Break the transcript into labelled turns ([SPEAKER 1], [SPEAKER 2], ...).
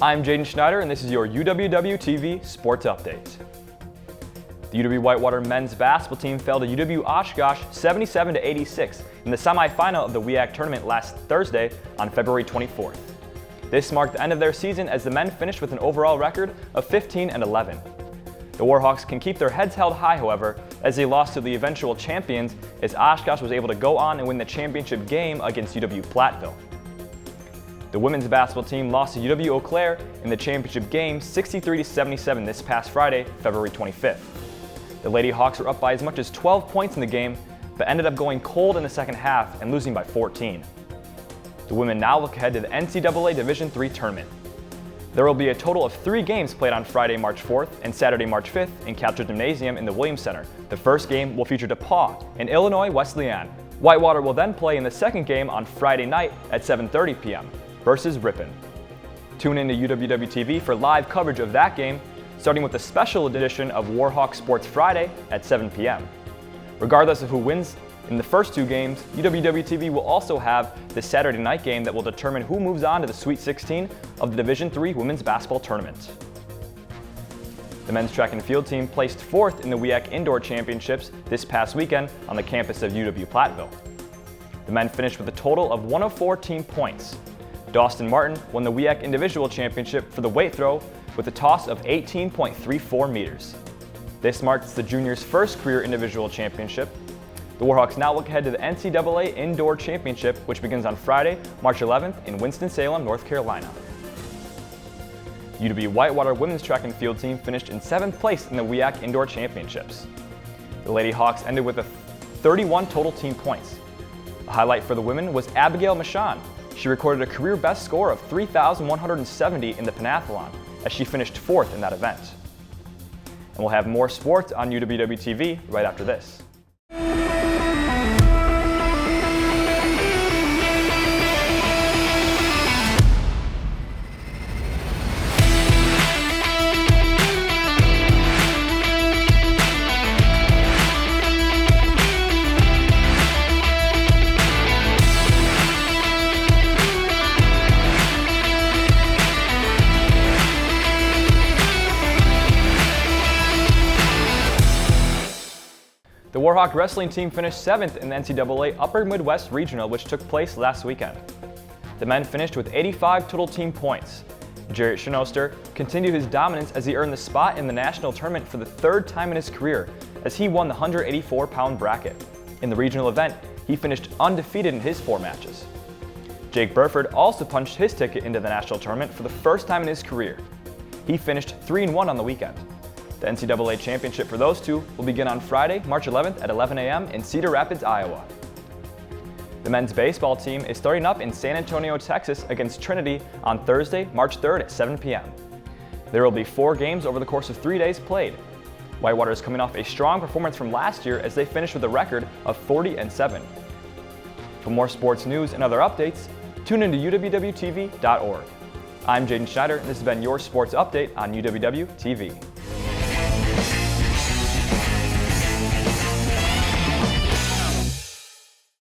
[SPEAKER 1] I'm Jadon Schneider, and this is your UWW-TV Sports Update. The UW-Whitewater men's basketball team fell to UW-Oshkosh 77-86 in the semifinal of the WIAC tournament last Thursday on February 24th. This marked the end of their season as the men finished with an overall record of 15-11. The Warhawks can keep their heads held high, however, as they lost to the eventual champions, as Oshkosh was able to go on and win the championship game against UW-Platteville. The women's basketball team lost to UW-Eau Claire in the championship game 63-77 this past Friday, February 25th. The Lady Hawks were up by as much as 12 points in the game, but ended up going cold in the second half and losing by 14. The women now look ahead to the Ncaa Division III tournament. There will be a total of 3 games played on Friday, March 4th and Saturday, March 5th in Capture Gymnasium in the Williams Center. The first game will feature DePauw and Illinois Wesleyan. Whitewater will then play in the second game on Friday night at 7:30 p.m. versus Ripon. Tune in to UWW-TV for live coverage of that game, starting with a special edition of Warhawk Sports Friday at 7 p.m. Regardless of who wins in the first 2 games, UWW-TV will also have the Saturday night game that will determine who moves on to the Sweet 16 of the Division III Women's Basketball Tournament. The men's track and field team placed 4th in the WIAC Indoor Championships this past weekend on the campus of UW-Platteville. The men finished with a total of 104 team points. Dawson Martin won the WIAC Individual Championship for the weight throw with a toss of 18.34 meters. This marks the juniors' first career individual championship. The Warhawks now look ahead to the Ncaa Indoor Championship, which begins on Friday, March 11th in Winston-Salem, North Carolina. UW-Whitewater women's track and field team finished in 7th place in the WIAC Indoor Championships. The Lady Hawks ended with 31 total team points. The highlight for the women was Abigail Michon. She recorded a career best score of 3,170 in the pentathlon, as she finished 4th in that event. And we'll have more sports on UWW-TV right after this. The Warhawk wrestling team finished 7th in the Ncaa Upper Midwest Regional, which took place last weekend. The men finished with 85 total team points. Jarrett Schnoster continued his dominance as he earned the spot in the national tournament for the 3rd time in his career, as he won the 184-pound bracket. In the regional event, he finished undefeated in his 4 matches. Jake Burford also punched his ticket into the national tournament for the first time in his career. He finished 3-1 on the weekend. The Ncaa championship for those two will begin on Friday, March 11th at 11 a.m. in Cedar Rapids, Iowa. The men's baseball team is starting up in San Antonio, Texas against Trinity on Thursday, March 3rd at 7 p.m. There will be 4 games over the course of 3 days played. Whitewater is coming off a strong performance from last year as they finished with a record of 40-7. For more sports news and other updates, tune into UWWTV.org. I'm Jadon Schneider, and this has been your sports update on UWW-TV.